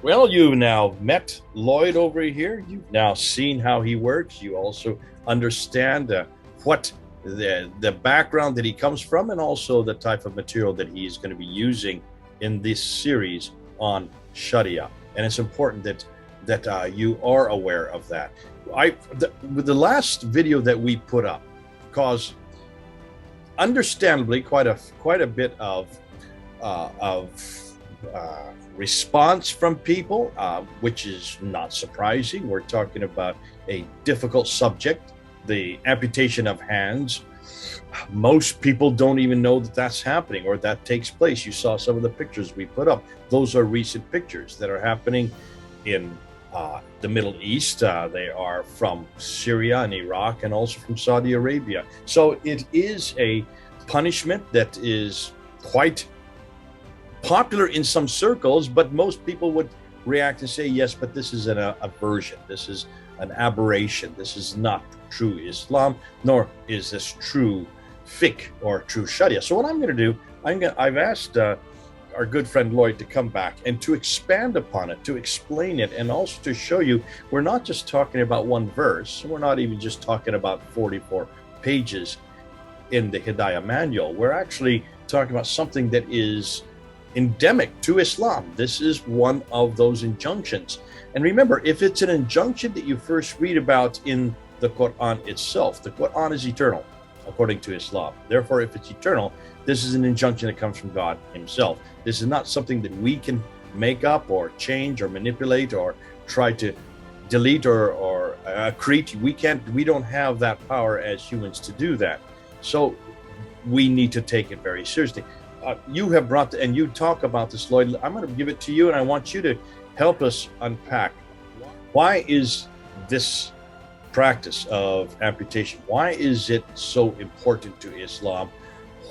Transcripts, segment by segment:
Well, you've now met Lloyd over here. You've now seen how he works. You also understand what the background that he comes from, and also the type of material that he is going to be using in this series on Sharia. And it's important that you are aware of that. With the last video that we put up caused, understandably, quite a bit of response from people, which is not surprising. We're talking about a difficult subject, the amputation of hands. Most people don't even know that that's happening or that takes place. You saw some of the pictures we put up. Those are recent pictures that are happening in the Middle East. They are from Syria and Iraq, and also from Saudi Arabia. So it is a punishment that is quite popular in some circles, but most people would react and say, yes, but this is an aberration. This is an aberration. This is not true Islam, nor is this true fiqh or true Sharia. So what I'm going to do, I've asked our good friend Lloyd to come back and to expand upon it, to explain it, and also to show you we're not just talking about one verse. We're not even just talking about 44 pages in the Hidayah manual. We're actually talking about something that is endemic to Islam. This is one of those injunctions. And remember, if it's an injunction that you first read about in the Qur'an itself, the Qur'an is eternal, according to Islam. Therefore, if it's eternal, this is an injunction that comes from God himself. This is not something that we can make up or change or manipulate or try to delete or accrete. We don't have that power as humans to do that. So we need to take it very seriously. You have brought, and you talk about this, Lloyd. I'm going to give it to you, and I want you to help us unpack. Why is this practice of amputation, why is it so important to Islam?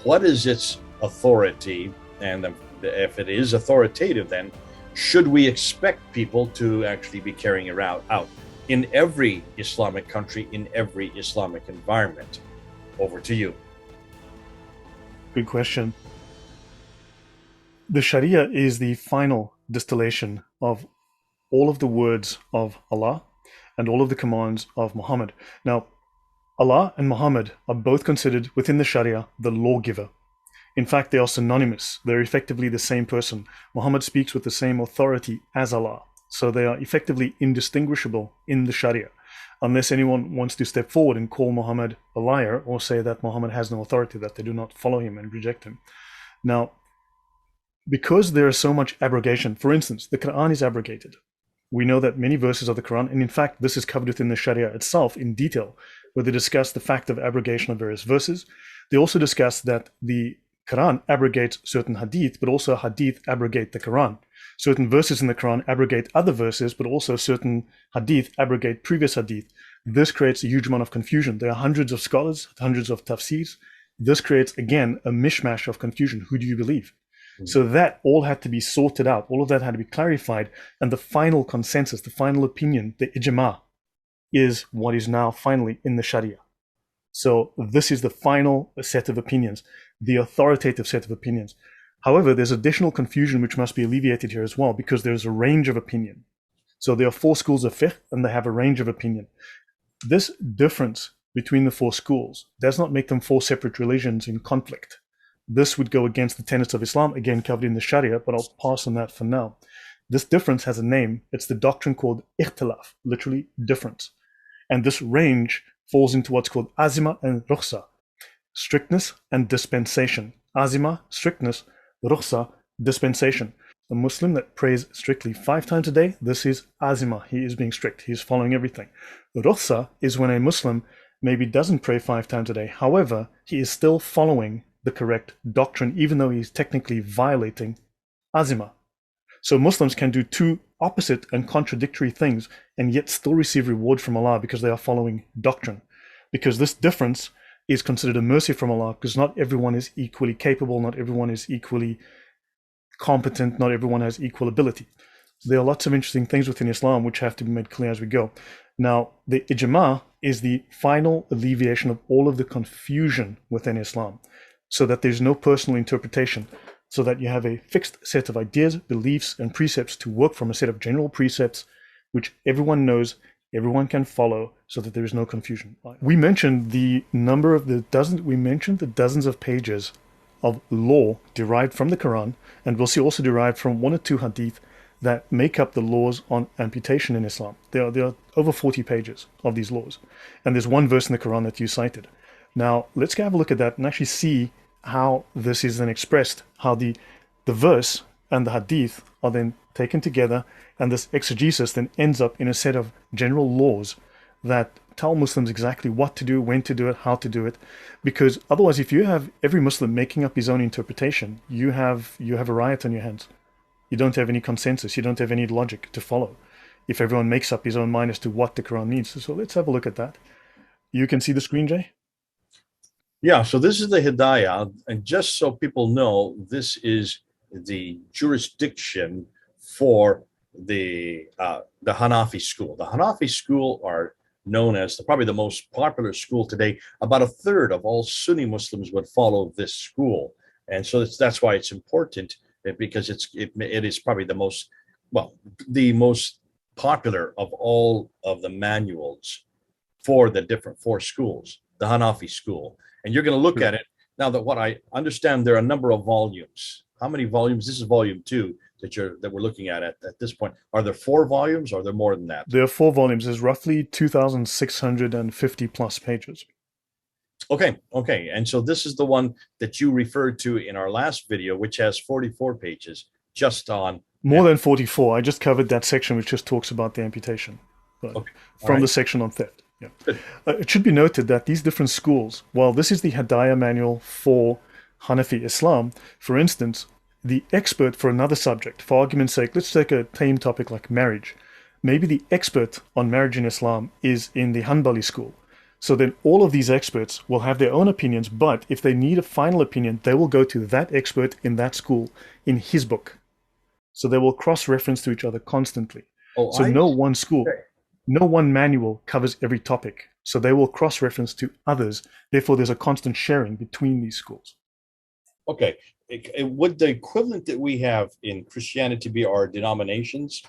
What is its authority? And if it is authoritative, then should we expect people to actually be carrying it out in every Islamic country, in every Islamic environment? Over to you. Good question. The Sharia is the final distillation of all of the words of Allah and all of the commands of Muhammad. Now, Allah and Muhammad are both considered within the Sharia the lawgiver. In fact, they are synonymous. They're effectively the same person. Muhammad speaks with the same authority as Allah. So they are effectively indistinguishable in the Sharia, unless anyone wants to step forward and call Muhammad a liar or say that Muhammad has no authority, that they do not follow him and reject him. Now, because there is so much abrogation, for instance, the Qur'an is abrogated. We know that many verses of the Qur'an, and in fact, this is covered within the Sharia itself in detail, where they discuss the fact of abrogation of various verses. They also discuss that the Qur'an abrogates certain hadith, but also hadith abrogate the Qur'an. Certain verses in the Qur'an abrogate other verses, but also certain hadith abrogate previous hadith. This creates a huge amount of confusion. There are hundreds of scholars, hundreds of tafsirs. This creates, again, a mishmash of confusion. Who do you believe? So that all had to be sorted out. All of that had to be clarified. And the final consensus, the final opinion, the ijma, is what is now finally in the Sharia. So this is the final set of opinions, the authoritative set of opinions. However, there's additional confusion which must be alleviated here as well, because there's a range of opinion. So there are 4 schools of fiqh, and they have a range of opinion. This difference between the 4 schools does not make them 4 separate religions in conflict. This would go against the tenets of Islam, again covered in the Sharia, but I'll pass on that for now. This difference has a name. It's the doctrine called ikhtilaf, literally difference. And this range falls into what's called azima and rukhsa, strictness and dispensation. Azima, strictness; rukhsa, dispensation. A Muslim that prays strictly 5 times a day, this is azima. He is being strict. He is following everything. Rukhsa is when a Muslim maybe doesn't pray 5 times a day. However, he is still following the correct doctrine, even though he's technically violating azima. So Muslims can do 2 opposite and contradictory things and yet still receive reward from Allah because they are following doctrine. Because this difference is considered a mercy from Allah, because not everyone is equally capable, not everyone is equally competent, not everyone has equal ability. There are lots of interesting things within Islam which have to be made clear as we go. Now, the ijma is the final alleviation of all of the confusion within Islam, so that there's no personal interpretation. so that you have a fixed set of ideas, beliefs, and precepts to work from, a set of general precepts which everyone knows, everyone can follow, so that there is no confusion. We mentioned the dozens of pages of law derived from the Quran, and we'll see also derived from one or two hadith that make up the laws on amputation in Islam. There are over 40 pages of these laws, and there's one verse in the Quran that you cited. Now, let's have a look at that and actually see how this is then expressed, how the verse and the hadith are then taken together, and this exegesis then ends up in a set of general laws that tell Muslims exactly what to do, when to do it, how to do it. Because otherwise, if you have every Muslim making up his own interpretation, you have a riot on your hands. You don't have any consensus, you don't have any logic to follow if everyone makes up his own mind as to what the Quran means. So let's have a look at that. You can see the screen, Jay? Yeah, so this is the Hidayah, and just so people know, this is the jurisdiction for the Hanafi school. The Hanafi school are known as probably the most popular school today. About a third of all Sunni Muslims would follow this school, and so that's why it's important, because it is probably the most popular of all of the manuals for the different four schools, the Hanafi school. And you're going to look at it now. That what I understand, there are a number of volumes. How many volumes? This is volume 2 that we're looking at this point. Are there 4 volumes, or are there more than that? There are 4 volumes. There's roughly 2,650 plus pages. Okay. And so this is the one that you referred to in our last video, which has 44 pages just on... More than 44. I just covered that section which just talks about the amputation. From the section on theft. Yeah. It should be noted that these different schools, while this is the Hidayah manual for Hanafi Islam, for instance, the expert for another subject, for argument's sake, let's take a tame topic like marriage. Maybe the expert on marriage in Islam is in the Hanbali school. So then all of these experts will have their own opinions, but if they need a final opinion, they will go to that expert in that school in his book. So they will cross-reference to each other constantly. No one school... Okay. No one manual covers every topic, so they will cross-reference to others. Therefore, there's a constant sharing between these schools. Okay. Would the equivalent that we have in Christianity be our denominations?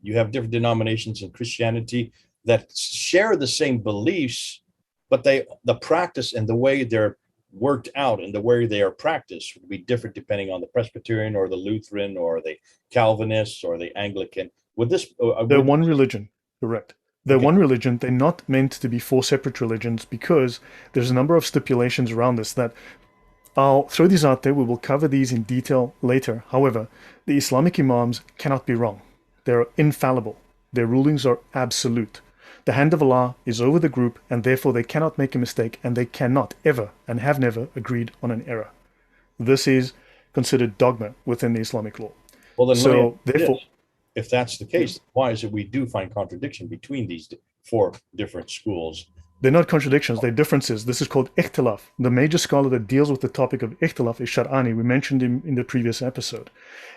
You have different denominations in Christianity that share the same beliefs, but the practice and the way they're worked out and the way they are practiced would be different depending on the Presbyterian or the Lutheran or the Calvinists or the Anglican. They're one religion, correct. They're one religion. They're not meant to be 4 separate religions, because there's a number of stipulations around this that I'll throw these out there. We will cover these in detail later. However, the Islamic Imams cannot be wrong. They're infallible. Their rulings are absolute. The hand of Allah is over the group, and therefore they cannot make a mistake, and they cannot ever and have never agreed on an error. This is considered dogma within the Islamic law. Well, then therefore, if that's the case, why is it we do find contradiction between these 4 different schools? They're not contradictions, they're differences. This is called ikhtilaf. The major scholar that deals with the topic of ikhtilaf is Shar'ani. We mentioned him in the previous episode.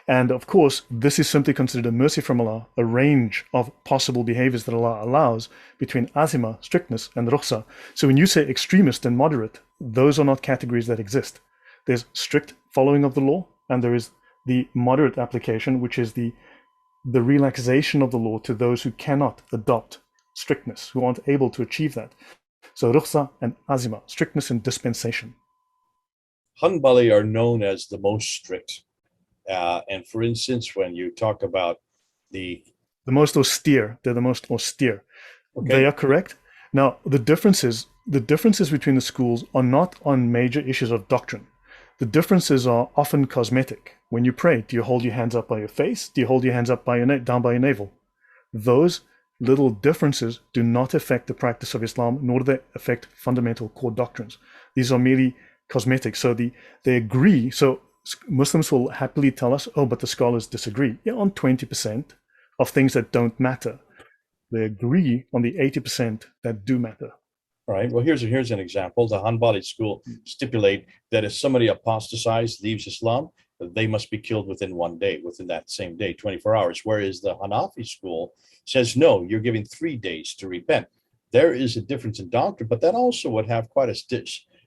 And of course, this is simply considered a mercy from Allah, a range of possible behaviors that Allah allows between azima, strictness, and rukhsa. So when you say extremist and moderate, those are not categories that exist. There's strict following of the law, and there is the moderate application, which is the relaxation of the law to those who cannot adopt strictness, who aren't able to achieve that. So rukhsa and azima, strictness and dispensation. Hanbali are known as the most strict. And for instance, when you talk about the most austere, they're the most austere. Okay. They are correct. Now, the differences between the schools are not on major issues of doctrine. The differences are often cosmetic. When you pray, do you hold your hands up by your face? Do you hold your hands up by down by your navel? Those little differences do not affect the practice of Islam, nor do they affect fundamental core doctrines. These are merely cosmetic. So they agree. So Muslims will happily tell us, oh, but the scholars disagree. Yeah, on 20% of things that don't matter. They agree on the 80% that do matter. All right. Well, here's an example. The Hanbali school stipulate that if somebody apostatizes, leaves Islam, they must be killed within 1 day, within that same day, 24 hours. Whereas the Hanafi school says, no, you're given 3 days to repent. There is a difference in doctrine, but that also would have quite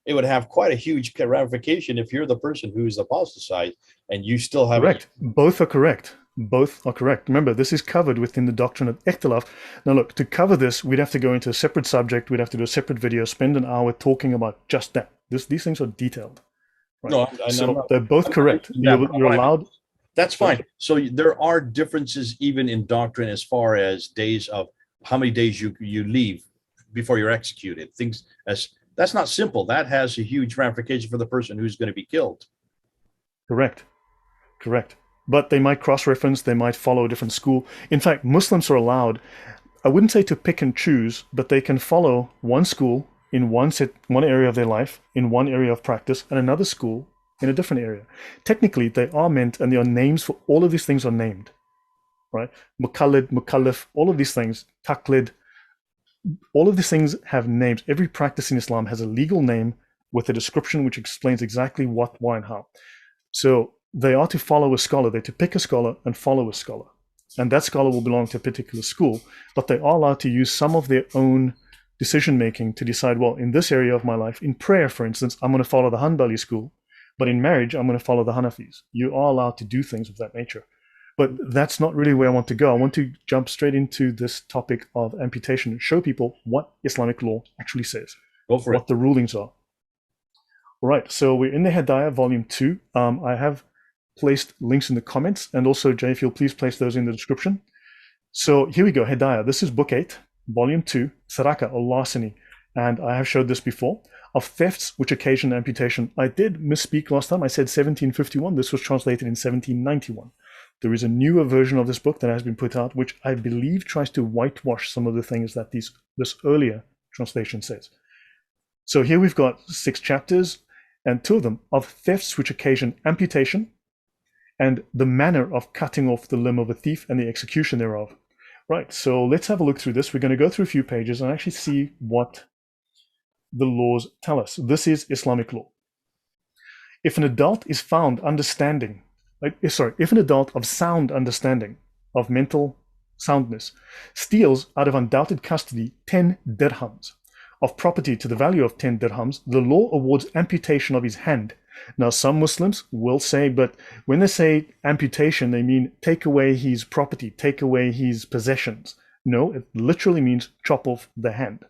it would have quite a huge ramification if you're the person who's apostatized and you still have. Correct. Both are correct. Both are correct. Remember, this is covered within the doctrine of ikhtilaf. Now, look, to cover this, we'd have to go into a separate subject. We'd have to do a separate video, spend an hour talking about just that. These things are detailed. Right? No, so they're both correct. You're allowed. That's fine. So there are differences even in doctrine as far as days of how many days you leave before you're executed. Things as that's not simple. That has a huge ramification for the person who's going to be killed. Correct. But they might cross-reference. They might follow a different school. In fact, Muslims are allowed, I wouldn't say to pick and choose, but they can follow one school in one area of their life, in one area of practice, and another school in a different area. Technically, they are meant, and there are names for all of these things are named, right? Muqallid, Mukallaf, all of these things, Taqlid, all of these things have names. Every practice in Islam has a legal name with a description which explains exactly what, why, and how. So they are to follow a scholar. They're to pick a scholar and follow a scholar. And that scholar will belong to a particular school, but they are allowed to use some of their own decision-making to decide, well, in this area of my life, in prayer, for instance, I'm going to follow the Hanbali school, but in marriage, I'm going to follow the Hanafis. You are allowed to do things of that nature. But that's not really where I want to go. I want to jump straight into this topic of amputation and show people what Islamic law actually says, what the rulings are. All right, so we're in the Hidayah, Volume 2. I have placed links in the comments, and also, Jay, if you'll please place those in the description. So here we go, Hidayah. This is Book 8, Volume 2, Saraka or larceny. And I have showed this before, of thefts which occasion amputation. I did misspeak last time. I said 1751. This was translated in 1791. There is a newer version of this book that has been put out, which I believe tries to whitewash some of the things that this earlier translation says. So here we've got 6 chapters, and 2 of them of thefts which occasion amputation, and the manner of cutting off the limb of a thief and the execution thereof. Right, so let's have a look through this. We're going to go through a few pages and actually see what the laws tell us. This is Islamic law. If an adult is found understanding, if an adult of sound understanding, of mental soundness, steals out of undoubted custody 10 dirhams of property to the value of 10 dirhams, the law awards amputation of his hand. Now, some Muslims will say, but when they say amputation, they mean take away his property, take away his possessions. No, it literally means chop off the hand.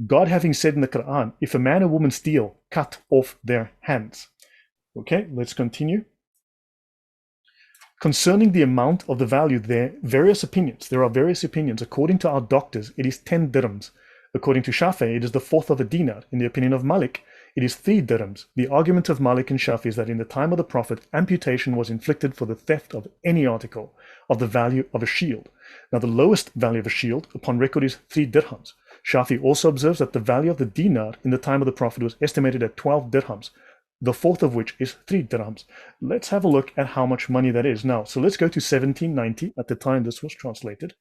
God having said in the Qur'an, if a man or woman steal, cut off their hands. Okay, let's continue. Concerning the amount of the value, there are various opinions. According to our doctors, it is 10 dirhams. According to Shafi, it is the fourth of a dinar. In the opinion of Malik, it is 3 dirhams. The argument of Malik and Shafi is that in the time of the Prophet, amputation was inflicted for the theft of any article of the value of a shield. Now, the lowest value of a shield upon record is 3 dirhams. Shafi also observes that the value of the dinar in the time of the Prophet was estimated at 12 dirhams, the fourth of which is 3 dirhams. Let's have a look at how much money that is now. So let's go to 1790, at the time this was translated.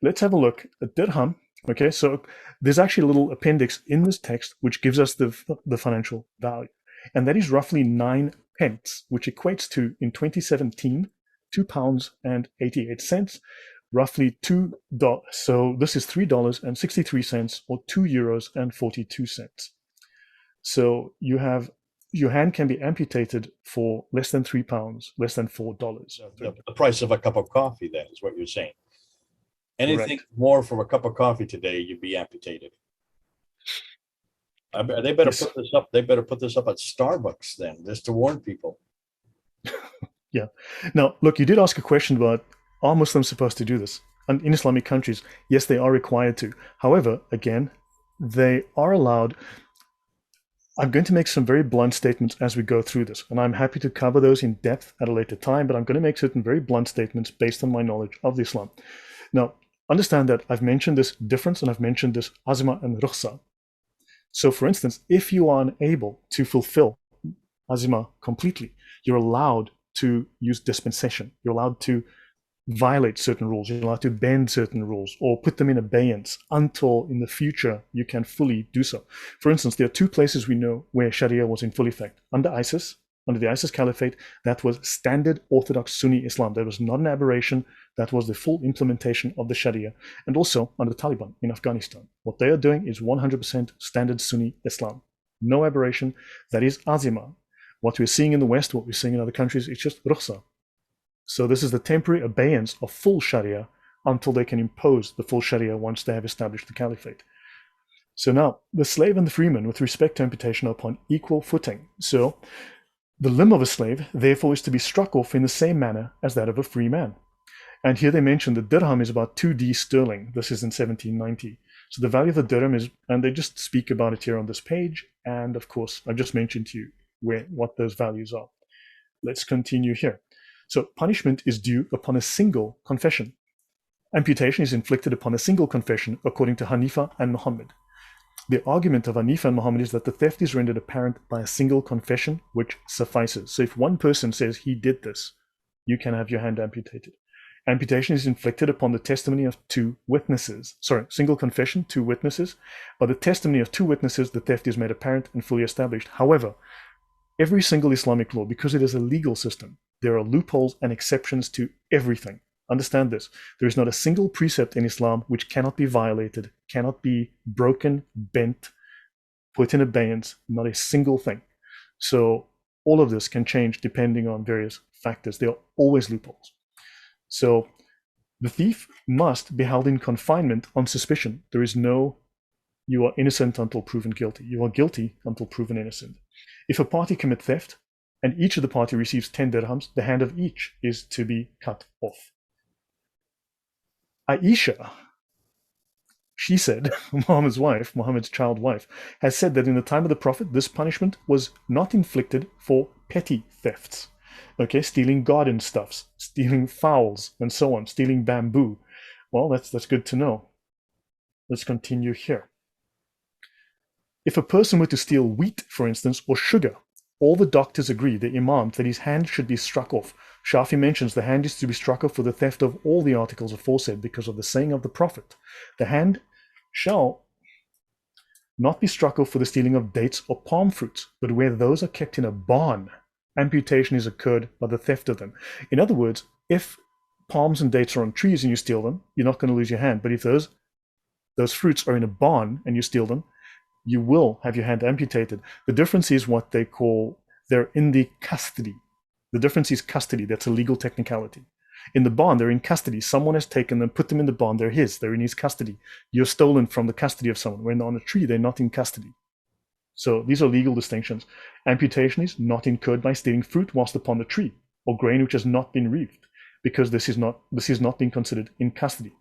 Let's have a look at dirham. Okay, so there's actually a little appendix in this text which gives us the financial value. And that is roughly 9 pence, which equates to, in 2017, £2.88, roughly $2. So this is $3.63 or €2.42. So you have, your hand can be amputated for less than £3, less than $4. The price of a cup of coffee, then, is what you're saying. Anything Correct. more from a cup of coffee today, you'd be amputated. They better put this up. They better put this up at Starbucks then, just to warn people. Yeah. Now, look, you did ask a question about, are Muslims supposed to do this? And in Islamic countries, yes, they are required to. However, again, they are allowed. I'm going to make some very blunt statements as we go through this, and I'm happy to cover those in depth at a later time, but I'm going to make certain very blunt statements based on my knowledge of Islam. Now, understand that I've mentioned this difference and I've mentioned this azima and rukhsa. So for instance, if you are unable to fulfill azima completely, you're allowed to use dispensation. You're allowed to violate certain rules. You're allowed to bend certain rules or put them in abeyance until in the future you can fully do so. For instance, there are 2 places we know where Sharia was in full effect. Under ISIS, under the ISIS Caliphate, that was standard Orthodox Sunni Islam. That was not an aberration. That was the full implementation of the Sharia. And also under the Taliban in Afghanistan. What they are doing is 100% standard Sunni Islam. No aberration. That is azima. What we're seeing in the West, what we're seeing in other countries, it's just rukhsa. So this is the temporary abeyance of full Sharia until they can impose the full Sharia once they have established the caliphate. So now, the slave and the freeman, with respect to amputation, are upon equal footing. So the limb of a slave, therefore, is to be struck off in the same manner as that of a free man. And here they mention the dirham is about 2D sterling. This is in 1790. So the value of the dirham is, and they just speak about it here on this page. And of course, I've just mentioned to you what those values are. Let's continue here. So punishment is due upon a single confession. Amputation is inflicted upon a single confession, according to Hanifa and Muhammad. The argument of Hanifa and Muhammad is that the theft is rendered apparent by a single confession, which suffices. So if one person says he did this, you can have your hand amputated. Amputation is inflicted upon the testimony of two witnesses. Single confession, two witnesses. By the testimony of two witnesses, the theft is made apparent and fully established. However, every single Islamic law, because it is a legal system, there are loopholes and exceptions to everything. Understand this. There is not a single precept in Islam which cannot be violated, cannot be broken, bent, put in abeyance, not a single thing. So all of this can change depending on various factors. There are always loopholes. So the thief must be held in confinement on suspicion. There is no, you are innocent until proven guilty. You are guilty until proven innocent. If a party commit theft and each of the party receives 10 dirhams, the hand of each is to be cut off. Aisha, she said, Muhammad's child wife, has said that in the time of the Prophet, this punishment was not inflicted for petty thefts. Okay, stealing garden stuffs, stealing fowls, and so on, stealing bamboo. Well, that's good to know. Let's continue here. If a person were to steal wheat, for instance, or sugar, all the doctors agree, the imam, that his hand should be struck off. Shafi mentions the hand is to be struck off for the theft of all the articles aforesaid because of the saying of the Prophet. The hand shall not be struck off for the stealing of dates or palm fruits, but where those are kept in a barn, amputation is occurred by the theft of them. In other words, if palms and dates are on trees and you steal them, you're not going to lose your hand. But if those fruits are in a barn and you steal them, you will have your hand amputated. The difference is what they call, they're in the custody. The difference is custody. That's a legal technicality. In the barn, they're in custody. Someone has taken them, put them in the barn. They're his. They're in his custody. You're stolen from the custody of someone. When on a tree, they're not in custody. So these are legal distinctions. Amputation is not incurred by stealing fruit whilst upon the tree, or grain which has not been reaped, because this is not being considered in custody.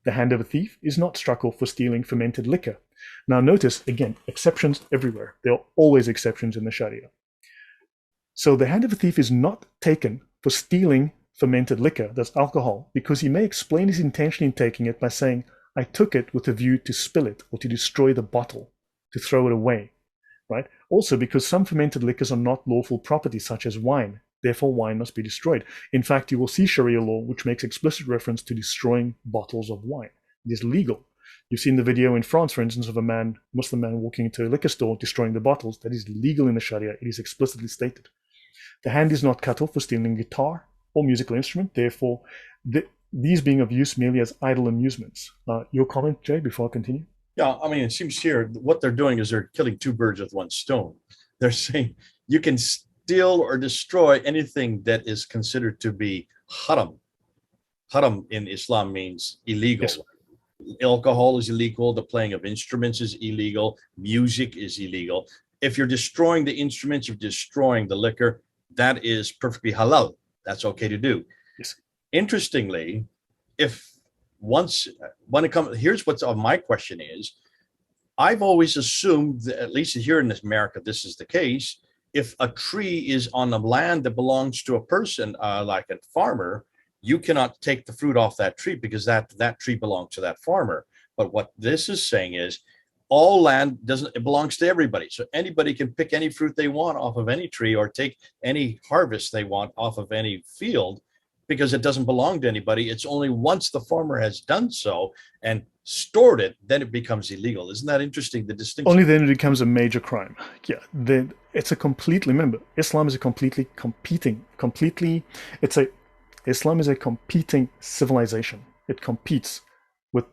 The hand of a thief is not struck off for stealing fermented liquor. Now notice, again, exceptions everywhere. There are always exceptions in the Sharia. So the hand of a thief is not taken for stealing fermented liquor, that's alcohol, because he may explain his intention in taking it by saying, I took it with a view to spill it or to destroy the bottle, to throw it away. Right? Also, because some fermented liquors are not lawful property, such as wine. Therefore, wine must be destroyed. In fact, you will see Sharia law, which makes explicit reference to destroying bottles of wine. It is legal. You've seen the video in France, for instance, of a Muslim man walking into a liquor store, destroying the bottles. That is legal in the Sharia. It is explicitly stated. The hand is not cut off for stealing a guitar or musical instrument. Therefore, these being of use merely as idle amusements. Your comment, Jay, before I continue? Yeah, I mean, it seems here what they're doing is they're killing two birds with one stone. They're saying you can steal or destroy anything that is considered to be haram. Haram in Islam means illegal. Yes. Alcohol is illegal. The playing of instruments is illegal. Music is illegal. If you're destroying the instruments, you're destroying the liquor. That is perfectly halal. That's okay to do. Yes. Interestingly, when it comes, here's what's my question is, I've always assumed that, at least here in America, this is the case. If a tree is on the land that belongs to a person, like a farmer, you cannot take the fruit off that tree because that tree belongs to that farmer. But what this is saying is all land it belongs to everybody. So anybody can pick any fruit they want off of any tree or take any harvest they want off of any field, because it doesn't belong to anybody. It's only once the farmer has done so and stored it, then it becomes illegal. Isn't that interesting, the distinction? Only then it becomes a major crime. Yeah, then it's a completely, remember, Islam is a Islam is a competing civilization. It competes with,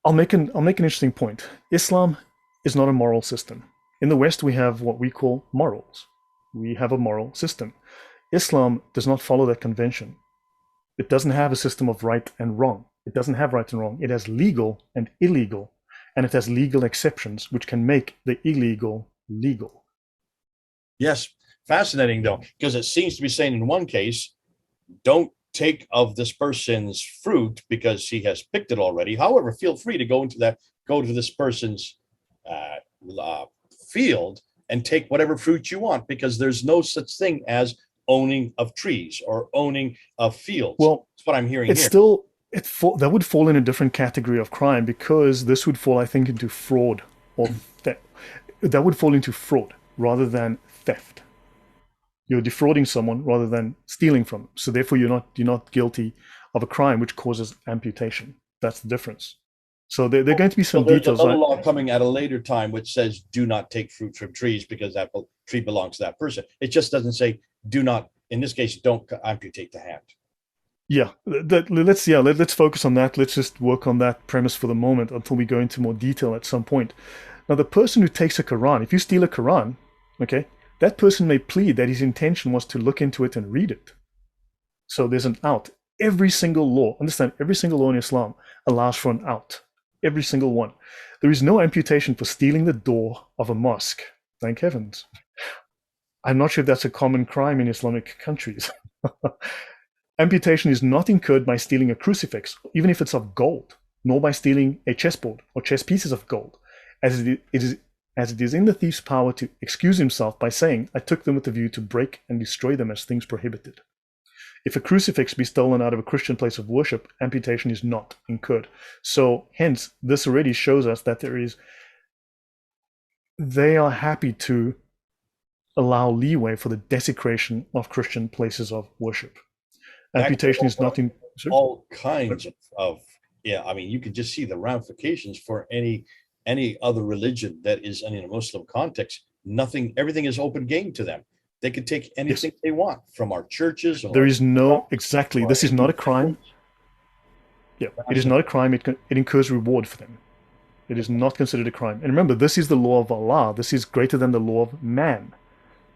I'll make an interesting point. Islam is not a moral system. In the West, we have what we call morals. We have a moral system. Islam does not follow that convention. It doesn't have a system of right and wrong. It doesn't have right and wrong. It has legal and illegal, and it has legal exceptions, which can make the illegal legal. Yes, fascinating though, because it seems to be saying in one case, don't take of this person's fruit because he has picked it already. However, feel free to go to this person's field and take whatever fruit you want, because there's no such thing as owning of trees or owning of fields. Well, that's what I'm hearing it's here. still that would fall in a different category of crime, because this would fall, I think, into fraud or theft. That would fall into fraud rather than theft. You're defrauding someone rather than stealing from them. So therefore, you're not guilty of a crime which causes amputation. That's the difference. So there are going to be some details. There's a law coming at a later time which says do not take fruit from trees because that tree belongs to that person. It just doesn't say do not, in this case, don't amputate the hand. Yeah, let's focus on that. Let's just work on that premise for the moment until we go into more detail at some point. Now, the person who takes a Qur'an, if you steal a Qur'an, okay, that person may plead that his intention was to look into it and read it. So there's an out. Every single law, understand, every single law in Islam allows for an out. Every single one. There is no amputation for stealing the door of a mosque. Thank heavens. I'm not sure if that's a common crime in Islamic countries. Amputation is not incurred by stealing a crucifix, even if it's of gold, nor by stealing a chessboard or chess pieces of gold, as it is in the thief's power to excuse himself by saying, I took them with the view to break and destroy them as things prohibited. If a crucifix be stolen out of a Christian place of worship, amputation is not incurred. So hence, this already shows us that they are happy to allow leeway for the desecration of Christian places of worship. Amputation is not in all kinds of yeah. I mean, you can just see the ramifications for any other religion that is in a Muslim context. Everything is open game to them. They can take anything they want from our churches. There is no, exactly, this is not a crime. Yeah, it is not a crime. It incurs reward for them. It is not considered a crime. And remember, this is the law of Allah. This is greater than the law of man.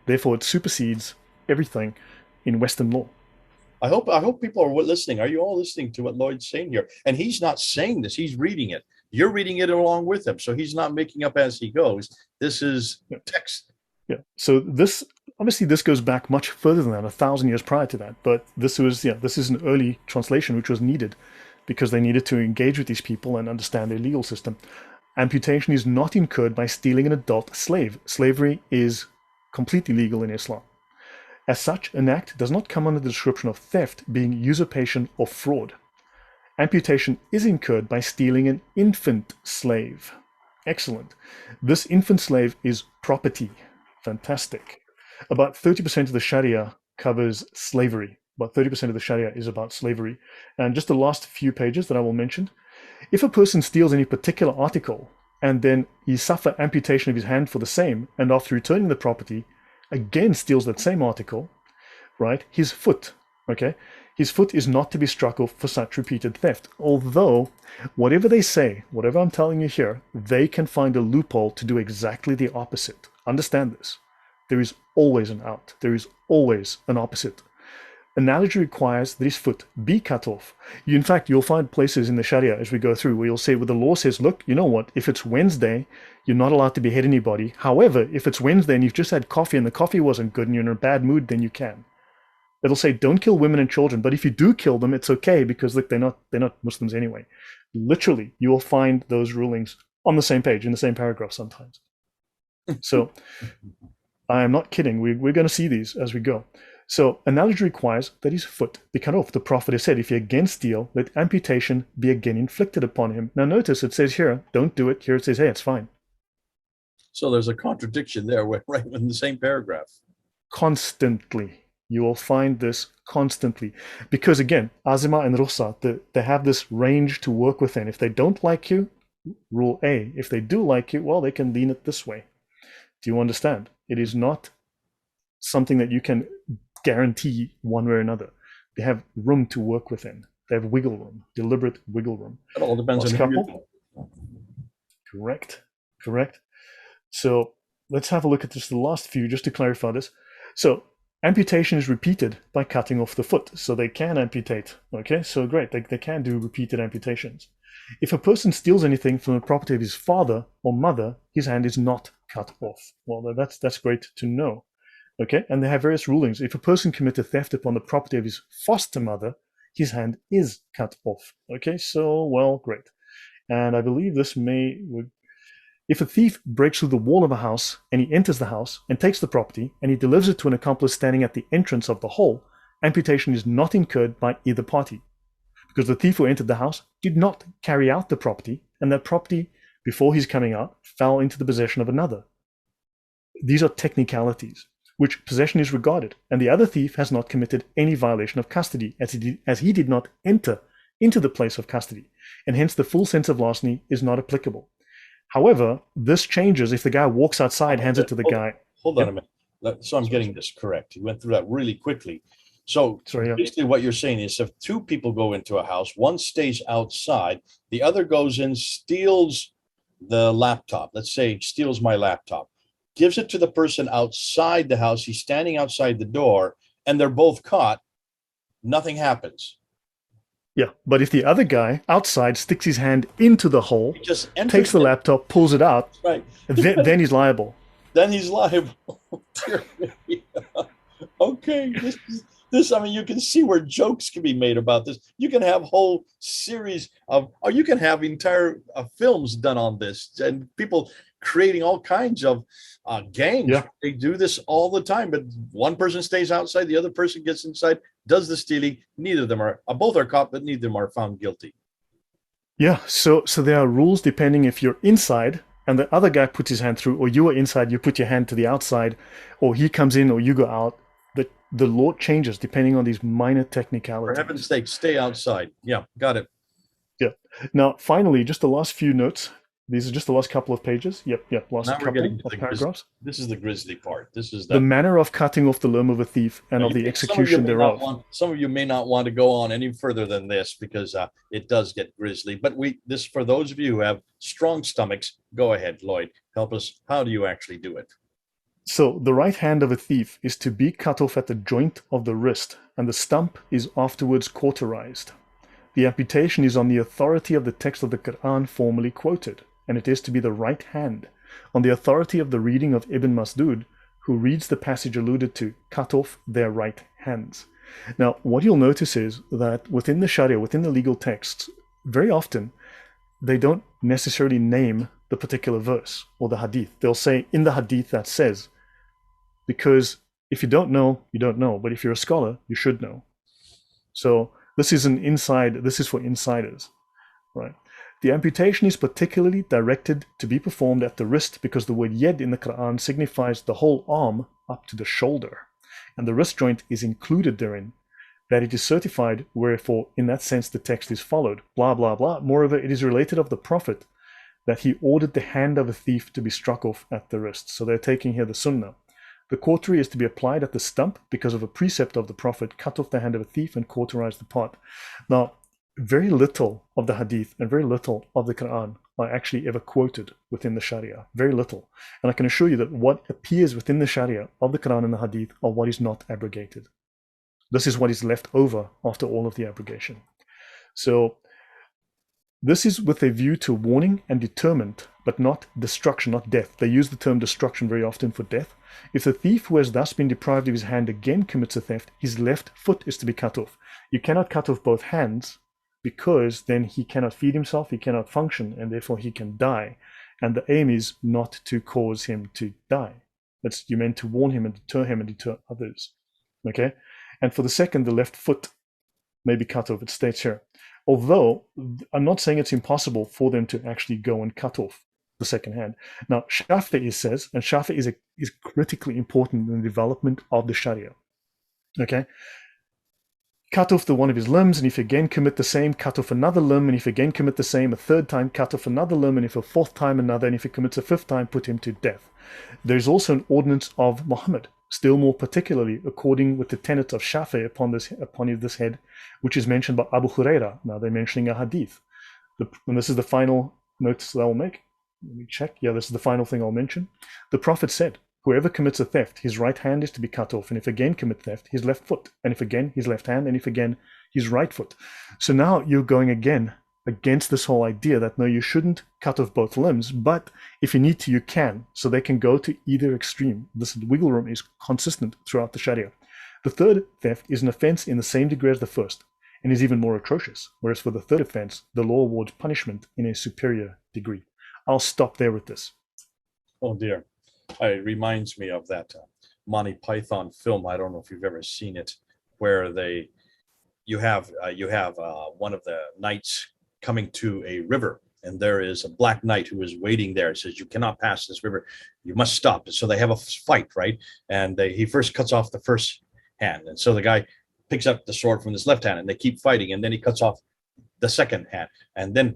Therefore, it supersedes everything in Western law. I hope people are listening. Are you all listening to what Lloyd's saying here? And he's not saying this. He's reading it. You're reading it along with him. So he's not making up as he goes. This is text. Yeah. So this goes back much further than that, 1,000 years prior to that. But this is an early translation which was needed because they needed to engage with these people and understand their legal system. Amputation is not incurred by stealing an adult slave. Slavery is completely legal in Islam. As such, an act does not come under the description of theft, being usurpation or fraud. Amputation is incurred by stealing an infant slave. Excellent. This infant slave is property. Fantastic. About 30% of the Sharia covers slavery. About 30% of the Sharia is about slavery. And just the last few pages that I will mention. If a person steals any particular article and then he suffer amputation of his hand for the same, and after returning the property, again steals that same article, right? His foot, okay? His foot is not to be struck off for such repeated theft. Although, whatever they say, whatever I'm telling you here, they can find a loophole to do exactly the opposite. Understand this. There is always an out. There is always an opposite. Analogy requires that his foot be cut off. In fact, you'll find places in the Sharia as we go through where you'll say, where the law says, look, you know what, if it's Wednesday, you're not allowed to behead anybody. However, if it's Wednesday and you've just had coffee and the coffee wasn't good and you're in a bad mood, then you can. It'll say, don't kill women and children, but if you do kill them, it's okay because look, they're not Muslims anyway. Literally, you will find those rulings on the same page, in the same paragraph sometimes. So I am not kidding. We're going to see these as we go. So analogy requires that his foot be cut off. The Prophet has said, if he again steal, let amputation be again inflicted upon him. Now notice it says here, don't do it. Here it says, hey, it's fine. So there's a contradiction there, right in the same paragraph. Constantly. You will find this constantly. Because again, Azima and Rukhsa, they have this range to work within. If they don't like you, rule A. If they do like you, well, they can lean it this way. Do you understand? It is not something that you can guarantee one way or another. They have room to work within. They have wiggle room, deliberate wiggle room. It all depends on couple. Correct. So let's have a look at just the last few, just to clarify this. So amputation is repeated by cutting off the foot. So they can amputate. Okay, so great. They can do repeated amputations. If a person steals anything from the property of his father or mother, his hand is not cut off. Well, that's great to know. Okay, and they have various rulings. If a person commits a theft upon the property of his foster mother, his hand is cut off. Okay, so, well, great. And I believe this if a thief breaks through the wall of a house and he enters the house and takes the property and he delivers it to an accomplice standing at the entrance of the hall, amputation is not incurred by either party, because the thief who entered the house did not carry out the property, and that property, before his coming out, fell into the possession of another. These are technicalities, which possession is regarded, and the other thief has not committed any violation of custody, as he did not enter into the place of custody, and hence the full sense of larceny is not applicable. However, this changes if the guy walks outside, hands it to the guy. Hold on a minute. So I'm getting this correct. You went through that really quickly. So basically what you're saying is if two people go into a house, one stays outside, the other goes in, steals the laptop. Let's say steals my laptop, gives it to the person outside the house. He's standing outside the door and they're both caught. Nothing happens. Yeah, but if the other guy outside sticks his hand into the hole, takes the laptop, pulls it out, right, then he's liable. Then he's liable. Okay, this. I mean, you can see where jokes can be made about this. You can have whole series of, or you can have entire films done on this, and people creating all kinds of gangs. Yeah. They do this all the time, but one person stays outside, the other person gets inside, does the stealing. Neither of them are, both are caught, but neither of them are found guilty. Yeah, so there are rules depending if you're inside and the other guy puts his hand through, or you are inside, you put your hand to the outside, or he comes in or you go out. The law changes depending on these minor technicalities. For heaven's sake, stay outside. Yeah, got it. Yeah. Now, finally, just the last few notes. These are just the last couple of pages. Yep. Last couple of paragraphs. This is the grisly part. This is the manner of cutting off the limb of a thief and of the execution thereof. Some of you may not want to go on any further than this because it does get grisly. But this for those of you who have strong stomachs, go ahead, Lloyd. Help us. How do you actually do it? So the right hand of a thief is to be cut off at the joint of the wrist, and the stump is afterwards cauterized. The amputation is on the authority of the text of the Qur'an formally quoted, and it is to be the right hand, on the authority of the reading of Ibn Mas'ud, who reads the passage alluded to, cut off their right hands. Now, what you'll notice is that within the Sharia, within the legal texts, very often, they don't necessarily name the particular verse or the hadith. They'll say, in the hadith that says, because if you don't know, you don't know. But if you're a scholar, you should know. So this is for insiders, right? The amputation is particularly directed to be performed at the wrist because the word yed in the Quran signifies the whole arm up to the shoulder. And the wrist joint is included therein, that it is certified, wherefore in that sense the text is followed, blah, blah, blah. Moreover, it is related of the Prophet that he ordered the hand of a thief to be struck off at the wrist. So they're taking here the sunnah. The cautery is to be applied at the stump because of a precept of the Prophet, cut off the hand of a thief and cauterize the part. Now, very little of the hadith and very little of the Quran are actually ever quoted within the Sharia. Very little. And I can assure you that what appears within the Sharia of the Quran and the hadith are what is not abrogated. This is what is left over after all of the abrogation. So this is with a view to warning and deterrent, but not destruction, not death. They use the term destruction very often for death. If the thief who has thus been deprived of his hand again commits a theft, his left foot is to be cut off. You cannot cut off both hands because then he cannot feed himself, he cannot function, and therefore he can die. And the aim is not to cause him to die. You're meant to warn him and deter others. Okay? And for the second, the left foot may be cut off. It states here. Although I'm not saying it's impossible for them to actually go and cut off the second hand. Now, Shafi'i says, and Shafi'i is critically important in the development of the Sharia. Okay? Cut off the one of his limbs, and if again commit the same, cut off another limb, and if again commit the same a third time, cut off another limb, and if a fourth time another, and if he commits a fifth time, put him to death. There's also an ordinance of Muhammad, still more particularly according with the tenets of Shafi'i upon this head, which is mentioned by Abu Huraira. Now they're mentioning a hadith. And this is the final notice that I will make. Let me check. Yeah, this is the final thing I'll mention. The Prophet said, whoever commits a theft, his right hand is to be cut off, and if again commit theft, his left foot, and if again, his left hand, and if again, his right foot. So now you're going again against this whole idea that no, you shouldn't cut off both limbs, but if you need to, you can. So they can go to either extreme. This wiggle room is consistent throughout the Sharia. The third theft is an offense in the same degree as the first, and is even more atrocious, whereas for the third offense, the law awards punishment in a superior degree. I'll stop there with this. Oh dear. It reminds me of that Monty Python film. I don't know if you've ever seen it, where you have one of the knights coming to a river, and there is a black knight who is waiting there. It says, you cannot pass this river, you must stop. So they have a fight, right? And he first cuts off the first hand, and so the guy picks up the sword from his left hand, and they keep fighting, and then he cuts off the second hand, and then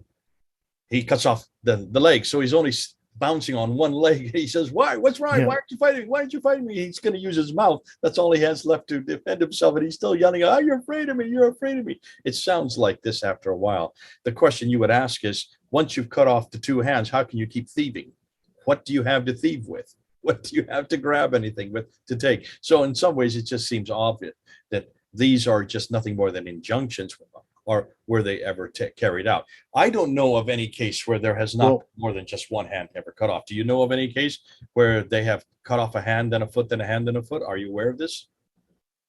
he cuts off the leg. So he's only bouncing on one leg. He says, why? What's wrong? Yeah. Why aren't you fighting me? Why aren't you fighting me? He's going to use his mouth. That's all he has left to defend himself. And he's still yelling, oh, you're afraid of me. You're afraid of me. It sounds like this after a while. The question you would ask is, once you've cut off the two hands, how can you keep thieving? What do you have to thieve with? What do you have to grab anything with to take? So in some ways, it just seems obvious that these are just nothing more than injunctions, or were they ever carried out? I don't know of any case where there has not more than just one hand ever cut off. Do you know of any case where they have cut off a hand, then a foot, then a hand, then a foot? Are you aware of this?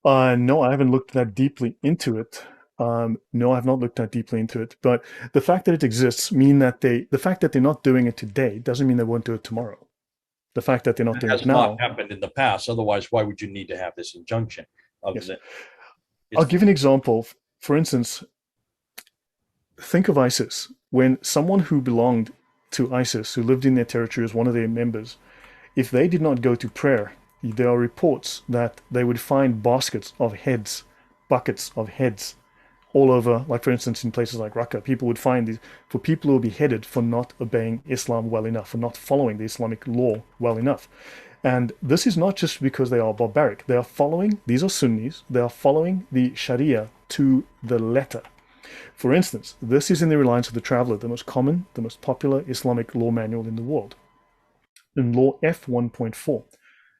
No, I haven't looked that deeply into it. No, I've not looked that deeply into it. But the fact that it exists mean that the fact that they're not doing it today doesn't mean they won't do it tomorrow. The fact that they're not doing it now has not happened in the past. Otherwise, why would you need to have this injunction? Yes. I'll give an example. For instance, think of ISIS. When someone who belonged to ISIS, who lived in their territory as one of their members, if they did not go to prayer, there are reports that they would find baskets of heads, buckets of heads all over. Like, for instance, in places like Raqqa, people would find these for people who were beheaded for not obeying Islam well enough, for not following the Islamic law well enough. And this is not just because they are barbaric. They are following, these are Sunnis, they are following the Sharia to the letter. For instance, this is in the Reliance of the Traveller, the most common, the most popular Islamic law manual in the world. In Law F 1.4,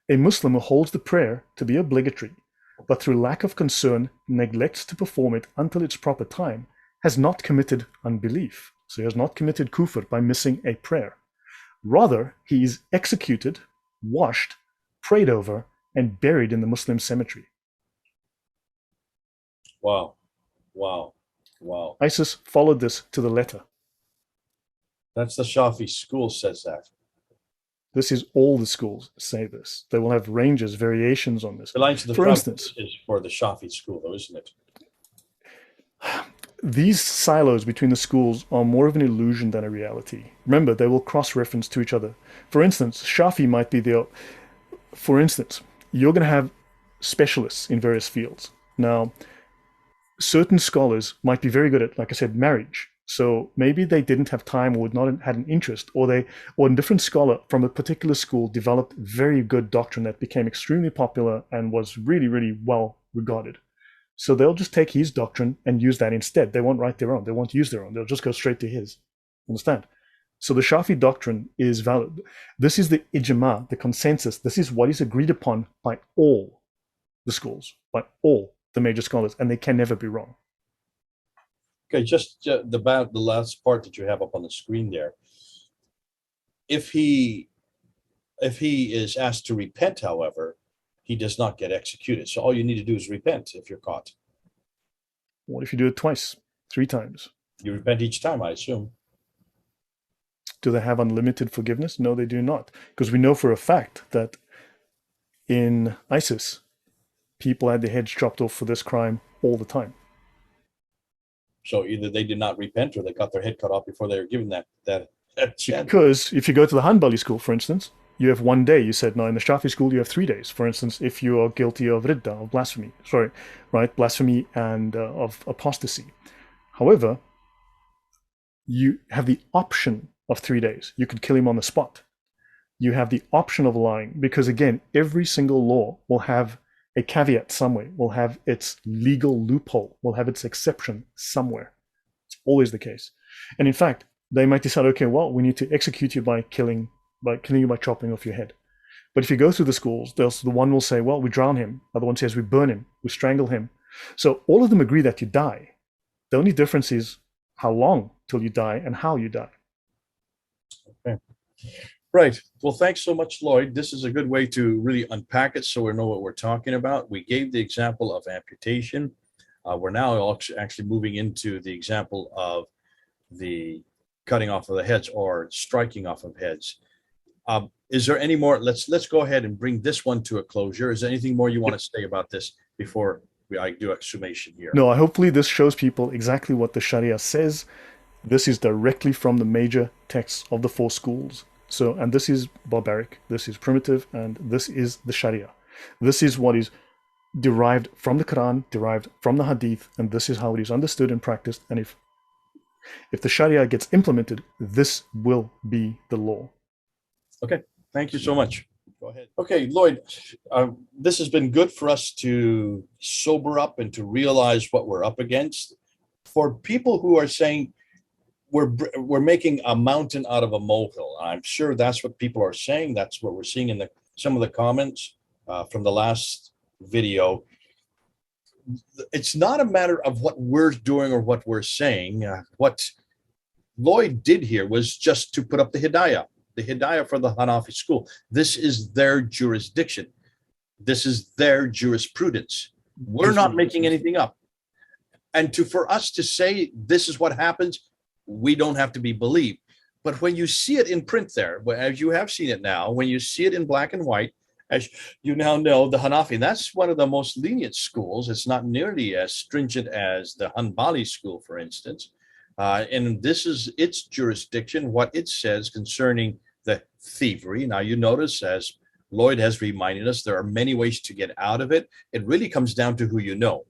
a Muslim who holds the prayer to be obligatory, but through lack of concern neglects to perform it until its proper time, has not committed unbelief. So he has not committed kufr by missing a prayer. Rather, he is executed, washed, prayed over, and buried in the Muslim cemetery. Wow. Wow. Wow. ISIS followed this to the letter. That's the Shafi school says that. This is all the schools say this. They will have ranges, variations on this. For instance, is for the Shafi school, though, isn't it? These silos between the schools are more of an illusion than a reality. Remember, they will cross-reference to each other. For instance, Shafi might be the... For instance, you're going to have specialists in various fields. Now, certain scholars might be very good at, like I said, marriage. So maybe they didn't have time or would not had an interest, or a different scholar from a particular school developed very good doctrine that became extremely popular and was really, really well regarded. So they'll just take his doctrine and use that instead. They won't write their own. They won't use their own. They'll just go straight to his. Understand? So the Shafi doctrine is valid. This is the ijma, the consensus. This is what is agreed upon by all the schools, by all the major scholars, and they can never be wrong. Okay, just the last part that you have up on the screen there. If he is asked to repent, however, he does not get executed. So all you need to do is repent if you're caught. What if you do it twice, 3 times? You repent each time, I assume. Do they have unlimited forgiveness? No, they do not. Because we know for a fact that in ISIS, people had their heads chopped off for this crime all the time. So either they did not repent or they got their head cut off before they were given that chance. Because if you go to the Hanbali school, for instance, you have 1 day. You said, no, in the Shafi school, you have 3 days. For instance, if you are guilty of ridda, of blasphemy, blasphemy and of apostasy. However, you have the option of 3 days. You could kill him on the spot. You have the option of lying because, again, every single law will have a caveat somewhere, will have its legal loophole, will have its exception somewhere. It's always the case. And in fact, they might decide, okay, well, we need to execute you by killing you by chopping off your head. But if you go through the schools, the one will say, well, we drown him. The other one says we burn him, we strangle him. So all of them agree that you die. The only difference is how long till you die and how you die. Okay. Right. Well, thanks so much, Lloyd. This is a good way to really unpack it so we know what we're talking about. We gave the example of amputation. We're now actually moving into the example of the cutting off of the heads or striking off of heads. Is there any more? Let's go ahead and bring this one to a closure. Is there anything more you want to say about this before I do a summation here? No, hopefully this shows people exactly what the Sharia says. This is directly from the major texts of the 4 schools. So, and this is barbaric, this is primitive, and this is the Sharia. This is what is derived from the Qur'an, derived from the Hadith, and this is how it is understood and practiced. And if the Sharia gets implemented, this will be the law. Okay, thank you so much. Go ahead. Okay, Lloyd, this has been good for us to sober up and to realize what we're up against. For people who are saying we're making a mountain out of a molehill, I'm sure that's what people are saying. That's what we're seeing in some of the comments from the last video. It's not a matter of what we're doing or what we're saying. What Lloyd did here was just to put up the Hidayah for the Hanafi school. This is their jurisdiction. This is their jurisprudence. We're not making anything up. And for us to say this is what happens, we don't have to be believed. But when you see it in print there, as you have seen it now, when you see it in black and white, as you now know, the Hanafi, that's one of the most lenient schools. It's not nearly as stringent as the Hanbali school, for instance. And this is its jurisdiction, what it says concerning the thievery. Now, you notice, as Lloyd has reminded us, there are many ways to get out of it. It really comes down to who you know,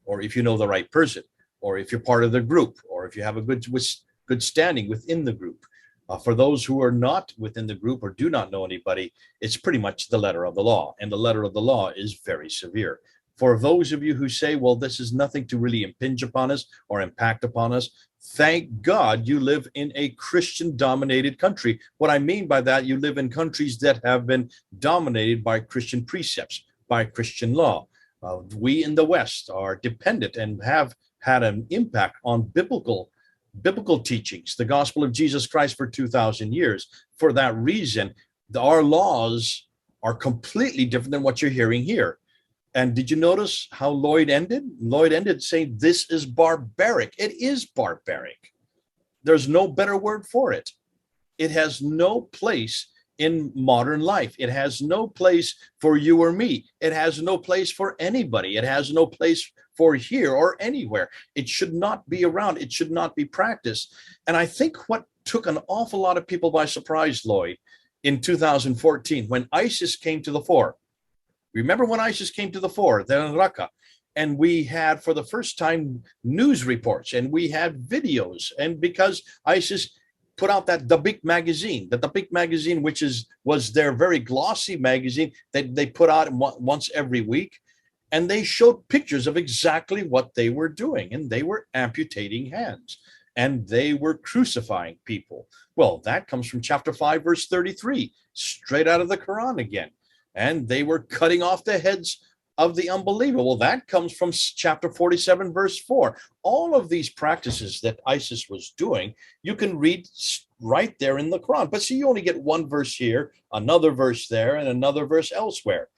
or if you know the right person, or if you're part of the group, or if you have a good standing within the group. For those who are not within the group or do not know anybody, it's pretty much the letter of the law, and the letter of the law is very severe. For those of you who say, well, this is nothing to really impinge upon us or impact upon us, thank God you live in a Christian-dominated country. What I mean by that, you live in countries that have been dominated by Christian precepts, by Christian law. We in the West are dependent and have had an impact on biblical teachings, the gospel of Jesus Christ for 2,000 years. For that reason, our laws are completely different than what you're hearing here. And did you notice how Lloyd ended? Lloyd ended saying, this is barbaric. It is barbaric. There's no better word for it. It has no place in modern life. It has no place for you or me. It has no place for anybody. It has no place for here or anywhere. It should not be around. It should not be practiced. And I think what took an awful lot of people by surprise, Lloyd, in 2014, when ISIS came to the fore. Remember when ISIS came to the fore, then Raqqa, and we had for the first time news reports and we had videos. And because ISIS put out that Dabiq magazine, which was their very glossy magazine that they put out once every week, and they showed pictures of exactly what they were doing, and they were amputating hands and they were crucifying people. Well, that comes from chapter 5, verse 33, straight out of the Quran again. And they were cutting off the heads of the unbeliever. Well, that comes from chapter 47, verse 4. All of these practices that ISIS was doing, you can read right there in the Quran. But see, you only get one verse here, another verse there, and another verse elsewhere.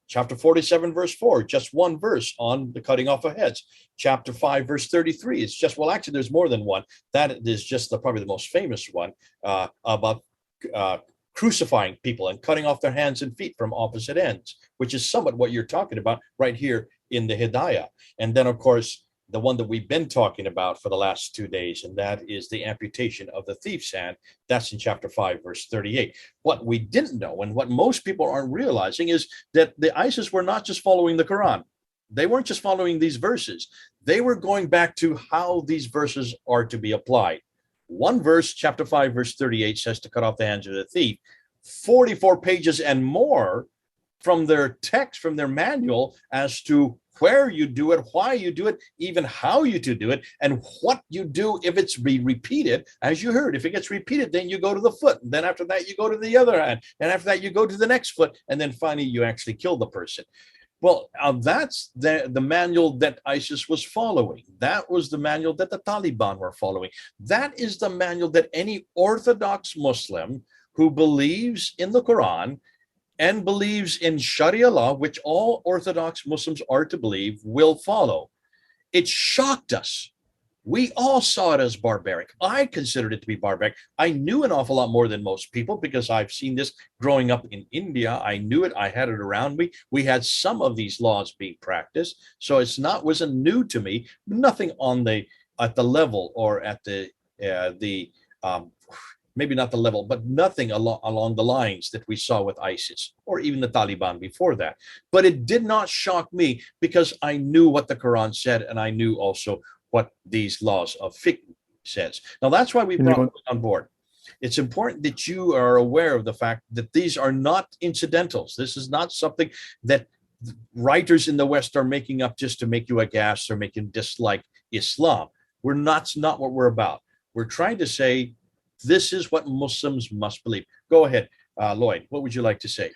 Chapter 47, verse 4, just one verse on the cutting off of heads. Chapter 5, verse 33, it's just, well, actually, there's more than one. That is just probably the most famous one about crucifying people and cutting off their hands and feet from opposite ends, which is somewhat what you're talking about right here in the Hidayah. And then, of course, the one that we've been talking about for the last 2 days, and that is the amputation of the thief's hand. That's in chapter 5, verse 38. What we didn't know, and what most people aren't realizing, is that the ISIS were not just following the Quran. They weren't just following these verses. They were going back to how these verses are to be applied. One verse, chapter 5, verse 38, says to cut off the hands of the thief. 44 pages and more from their text, from their manual, as to where you do it, why you do it, even how you to do it, and what you do if it's repeated. As you heard, if it gets repeated, then you go to the foot. And then after that, you go to the other hand. And after that, you go to the next foot. And then finally, you actually kill the person. Well, that's the manual that ISIS was following. That was the manual that the Taliban were following. That is the manual that any Orthodox Muslim who believes in the Qur'an and believes in Sharia law, which all Orthodox Muslims are to believe, will follow. It shocked us. We all saw it as barbaric. I considered it to be barbaric. I knew an awful lot more than most people because I've seen this growing up in India. I knew it. I had it around me. We had some of these laws being practiced. So wasn't new to me. Nothing at the level or at maybe not the level, but nothing along the lines that we saw with ISIS or even the Taliban before that. But it did not shock me because I knew what the Quran said, and I knew also what these laws of fiqh says. Now, that's why we brought Lloyd on board. It's important that you are aware of the fact that these are not incidentals. This is not something that writers in the West are making up just to make you aghast or make you dislike Islam. It's not what we're about. We're trying to say this is what Muslims must believe. Go ahead, Lloyd. What would you like to say?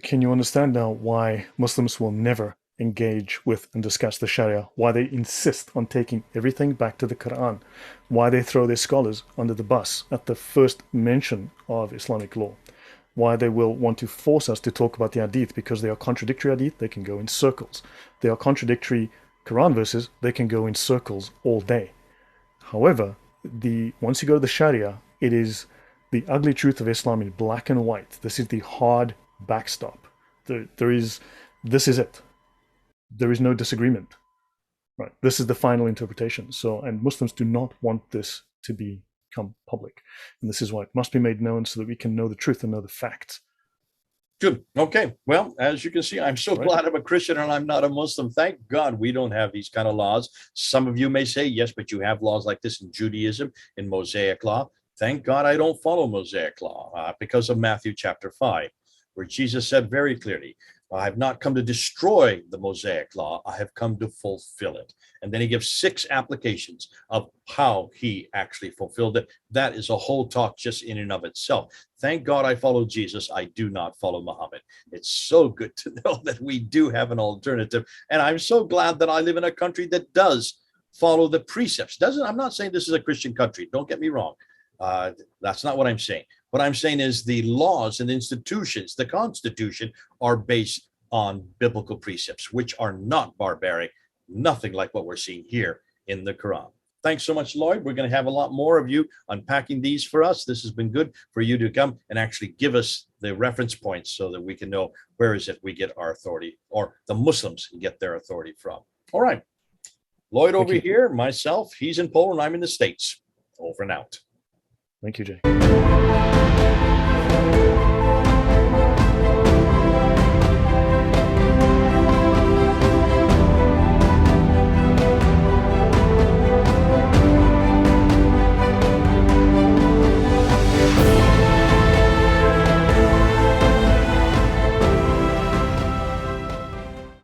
Can you understand now why Muslims will never engage with and discuss the Sharia, why they insist on taking everything back to the Qur'an, why they throw their scholars under the bus at the first mention of Islamic law, why they will want to force us to talk about the hadith because they are contradictory hadith, they can go in circles. They are contradictory Quran verses, they can go in circles all day. However, once you go to the Sharia, it is the ugly truth of Islam in black and white. This is the hard backstop. This is it. There is no disagreement. Right. This is the final interpretation. And Muslims do not want this to become public. And this is why it must be made known so that we can know the truth and know the facts. Good. Okay. Well, as you can see, I'm so glad I'm a Christian and I'm not a Muslim. Thank God we don't have these kind of laws. Some of you may say, yes, but you have laws like this in Judaism, in Mosaic law. Thank God I don't follow Mosaic law because of Matthew chapter 5, where Jesus said very clearly, I have not come to destroy the Mosaic law. I have come to fulfill it. And then he gives 6 applications of how he actually fulfilled it. That is a whole talk just in and of itself. Thank God I follow Jesus. I do not follow Muhammad. It's so good to know that we do have an alternative. And I'm so glad that I live in a country that does follow the precepts. I'm not saying this is a Christian country. Don't get me wrong. That's not what I'm saying. What I'm saying is the laws and institutions, the Constitution, are based on biblical precepts, which are not barbaric, nothing like what we're seeing here in the Quran. Thanks so much, Lloyd. We're going to have a lot more of you unpacking these for us. This has been good for you to come and actually give us the reference points so that we can know where is it we get our authority, or the Muslims get their authority from. All right. Lloyd over here, myself, he's in Poland, I'm in the States. Over and out. Thank you, Jay.